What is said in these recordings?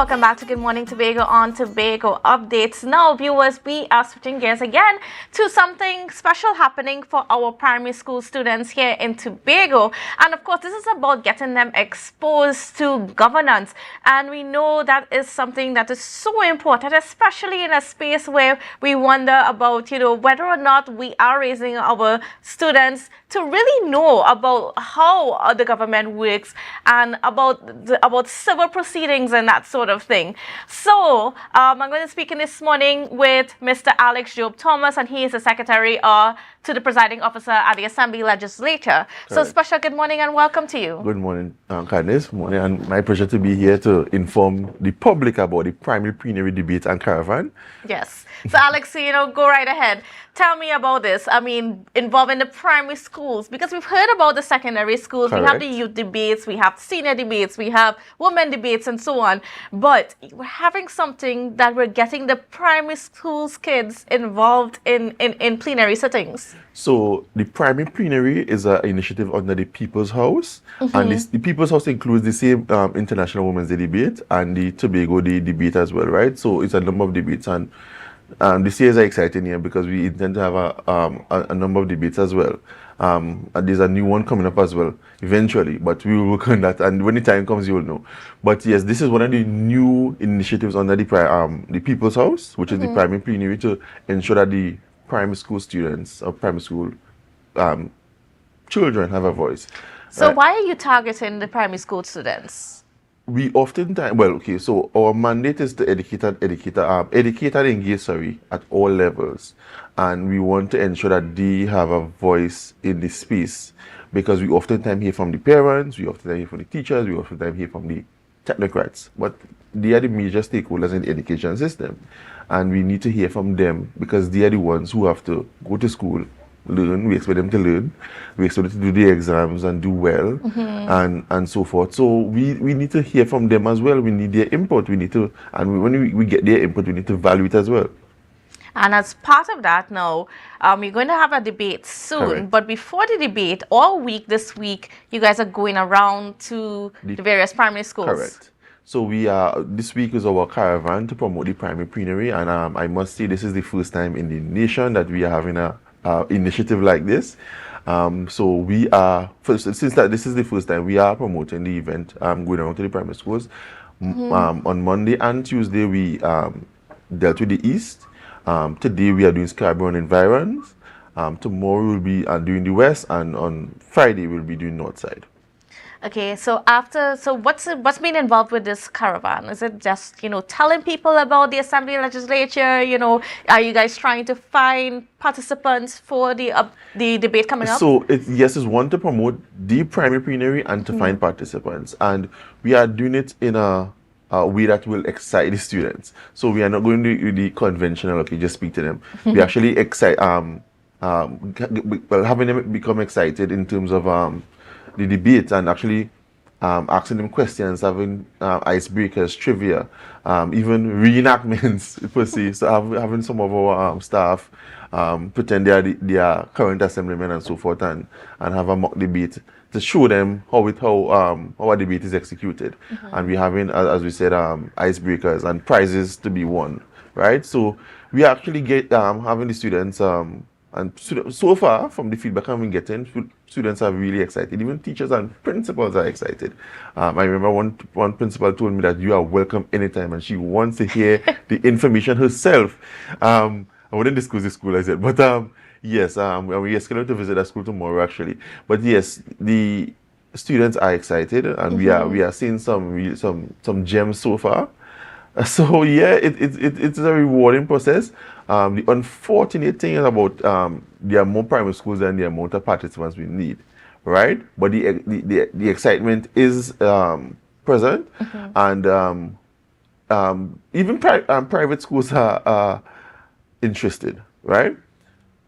welcome back to Good Morning Tobago on Tobago Updates. Now, viewers, we are switching gears again to something special happening for our primary school students here in Tobago. And of course, this is about getting them exposed to governance. And we know that is something that is so important, especially in a space where we wonder about, whether or not we are raising our students to really know about how the government works and about civil proceedings and that sort of thing. So I'm going to speak in this morning with Mr. Alex Job Thomas, and he is the secretary to the presiding officer at the Assembly Legislature. Correct. So special good morning and welcome to you. Good morning, Kandace. Morning, and my pleasure to be here to inform the public about the primary plenary debate and caravan. Yes. So Alex, go right ahead. Tell me about this. I mean, involving the primary schools, because we've heard about the secondary schools. Correct. We have the youth debates, we have senior debates, we have women debates, and so on. But we're having something that we're getting the primary schools kids involved in plenary sittings. So the primary plenary is an initiative under the People's House, and the People's House includes the same International Women's Day debate and the Tobago Day debate as well, right? So it's a number of debates, and this year is exciting here because we intend to have a number of debates as well. And there's a new one coming up as well eventually, but we will work on that, and when the time comes you will know. But yes, this is one of the new initiatives under the People's House, which is the primary plenary, to ensure that the primary school students or primary school children have a voice. So why are you targeting the primary school students? We oftentimes, so our mandate is to educate and engage, at all levels. And we want to ensure that they have a voice in this space, because we oftentimes hear from the parents, we oftentimes hear from the teachers, we oftentimes hear from the technocrats, but they are the major stakeholders in the education system. And we need to hear from them because they are the ones who have to go to school, learn, we expect them to learn, we expect them to do the exams and do well, and so forth. So we need to hear from them as well. We need their input. When we get their input, we need to value it as well. And as part of that now, you're going to have a debate soon. Correct. But before the debate, all week this week, you guys are going around to the various primary schools. Correct. So this week is our caravan to promote the primary plenary, and I must say this is the first time in the nation that we are having a initiative like this. So we are, this is the first time we are promoting the event, going around to the primary schools. On Monday and Tuesday we dealt with the East. Today we are doing Scarborough and environs. Tomorrow we'll be doing the West, and on Friday we'll be doing North Side. Okay, so what's been involved with this caravan? Is it just, telling people about the Assembly Legislature? Are you guys trying to find participants for the debate coming up? So it's one, to promote the primary plenary and to find participants, and we are doing it in a way that will excite the students. So we are not going to do the conventional, just speak to them. We actually having them become excited in terms of the debate, and actually asking them questions, having icebreakers, trivia, even reenactments per se. So having some of our staff pretend they are current assemblymen and so forth, and have a mock debate to show them how a debate is executed. And we having, as we said, icebreakers and prizes to be won, right? So we actually get having the students and so far, from the feedback I've been getting, students are really excited. Even teachers and principals are excited. I remember one principal told me that you are welcome anytime, and she wants to hear the information herself. I wouldn't disclose the school, I said, but yes, we are scheduled to visit that school tomorrow, actually. But yes, the students are excited, and we are seeing some gems so far. So yeah, it's a rewarding process. The unfortunate thing is about there are more primary schools than the amount of participants we need, right? But the excitement is present, and even private schools are interested, right?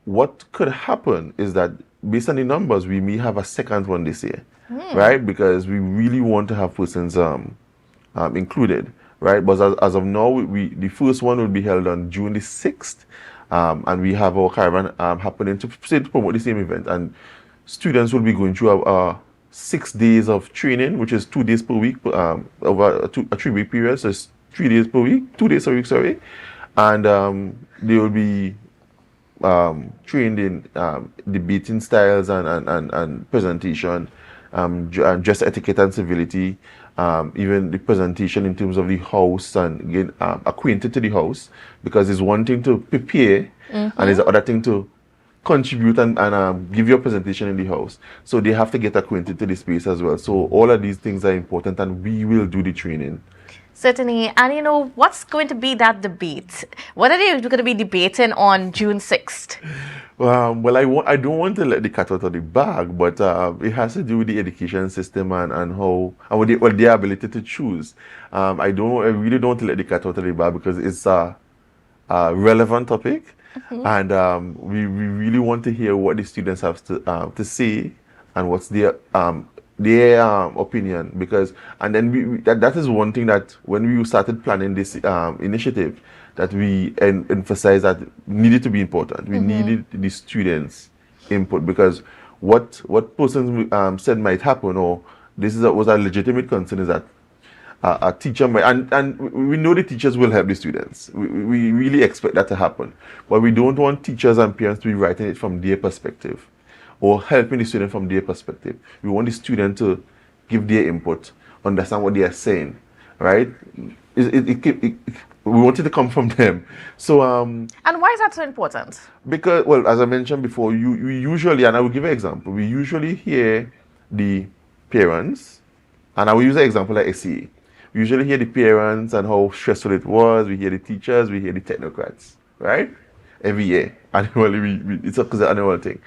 What could happen is that based on the numbers, we may have a second one this year, right? Because we really want to have persons included. Right, but as of now, the first one will be held on June the 6th, and we have our caravan happening to promote the same event. And students will be going through a 6 days of training, which is 2 days per week, over a 3-week period. So it's 3 days per week, 2 days a week, sorry, and they will be trained in debating styles and presentation, dress etiquette and civility, even the presentation in terms of the house and get acquainted to the house, because it's one thing to prepare and it's the other thing to contribute and give your presentation in the house. So they have to get acquainted to the space as well. So all of these things are important, and we will do the training. Certainly. And you know, what's going to be that debate? What are they going to be debating on June 6th? Well, I don't want to let the cat out of the bag, but it has to do with the education system and how and with their ability to choose. I really don't want to let the cat out of the bag because it's a relevant topic, and we really want to hear what the students have to say and what's their opinion, because and then that is one thing that when we started planning this initiative, that we emphasized that needed to be important. We needed the students' input, because what persons said might happen, or was a legitimate concern, is that a teacher might, and we know the teachers will help the students. We really expect that to happen, but we don't want teachers and parents to be writing it from their perspective or helping the student from their perspective. We want the student to give their input, understand what they are saying, right? We want it to come from them. So and why is that so important? Because, well, as I mentioned before, we usually, and I will give an example, we usually hear the parents, and I will use an example like SCA. We usually hear the parents and how stressful it was. We hear the teachers, we hear the technocrats, right? Every year. Annually, it's an annual thing.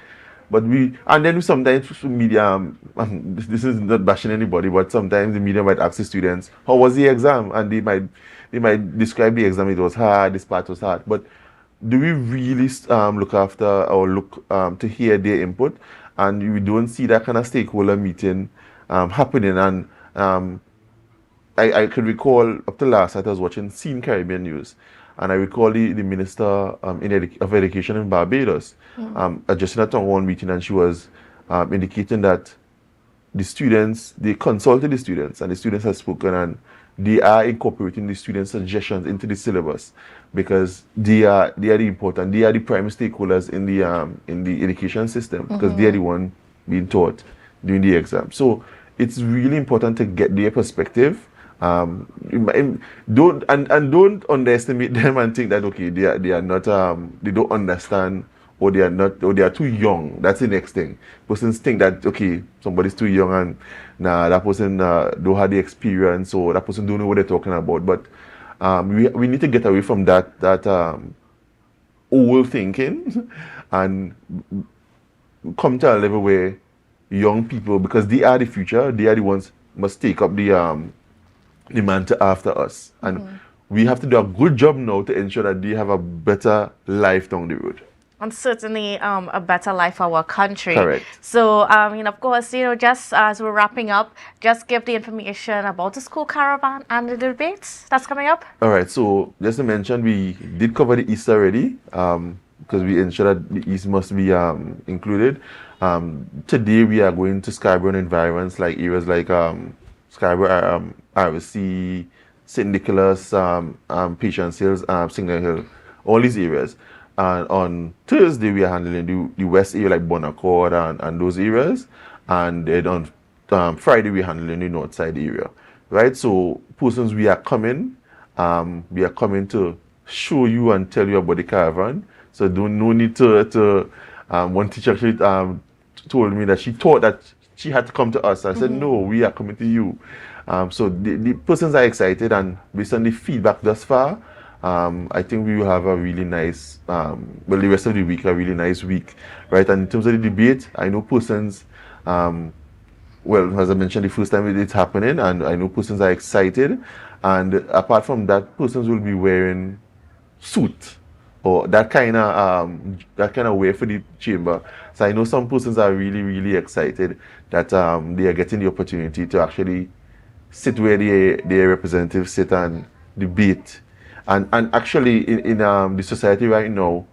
But and then sometimes media, this is not bashing anybody, but sometimes the media might ask the students, how was the exam? And they might describe the exam, it was hard, this part was hard. But do we really look after or look to hear their input? And we don't see that kind of stakeholder meeting happening. And I could recall up to last night I was watching Scene Caribbean News, and I recall the Minister of Education in Barbados addressing a town hall meeting, and she was indicating that the students, they consulted the students, and the students have spoken, and they are incorporating the students' suggestions into the syllabus, because they are the important, they are the prime stakeholders in the education system, because they are the one being taught during the exam. So it's really important to get their perspective. Don't underestimate them and think that okay, they are not they don't understand, or they are too young. That's the next thing. Persons think that okay, somebody's too young and that person don't have the experience, or that person don't know what they're talking about. But we need to get away from that old thinking and come to a level where young people, because they are the future, they are the ones must take up the mantle after us, and we have to do a good job now to ensure that they have a better life down the road. And certainly a better life for our country. Correct. So, of course, just as we're wrapping up, just give the information about the school caravan and the debates that's coming up. All right. So, just to mention, we did cover the East already, because we ensure that the East must be included. Today, we are going to Scarborough and environs, like areas like Scarborough, RC, St. Nicholas, Patience Hills, Signal Hill, all these areas. And on Thursday, we are handling the west area, like Bonaccord and those areas. And then on Friday, we are handling the north side area, right? So, persons, we are coming to show you and tell you about the caravan. So, no need to one teacher actually told me that she thought that she had to come to us. I said, no, we are coming to you. So the persons are excited, and based on the feedback thus far, I think we will have a really nice, the rest of the week, a really nice week, right? And in terms of the debate, I know persons, well, as I mentioned, the first time it's happening, and I know persons are excited. And apart from that, persons will be wearing suit, or that kind of wear for the chamber. So I know some persons are really, really excited that they are getting the opportunity to actually sit where their representatives sit and debate. And actually, in the society right now,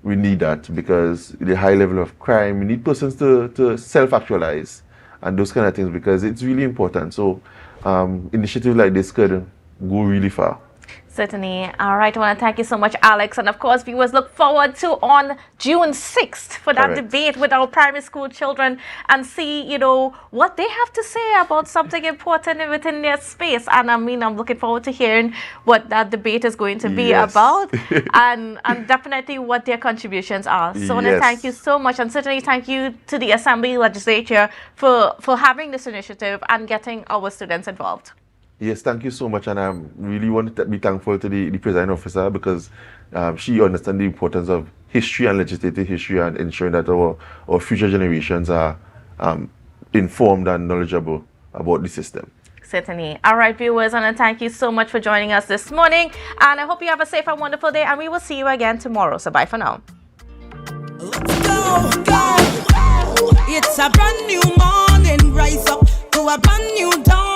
we need that, because the high level of crime, we need persons to self-actualize and those kind of things, because it's really important. So initiatives like this could go really far. Certainly. All right. I want to thank you so much, Alex. And of course, viewers look forward to on June 6th for that Correct. debate with our primary school children and see, what they have to say about something important within their space. And I mean, I'm looking forward to hearing what that debate is going to be Yes. about and definitely what their contributions are. So I want to thank you so much. And certainly thank you to the Assembly Legislature for having this initiative and getting our students involved. Yes, thank you so much, and I really want to be thankful to the presiding officer because she understands the importance of history and legislative history and ensuring that our future generations are informed and knowledgeable about the system. Certainly. All right, viewers, and thank you so much for joining us this morning. And I hope you have a safe and wonderful day, and we will see you again tomorrow. So bye for now. Let's go. It's a brand new morning. Rise up to a brand new dawn.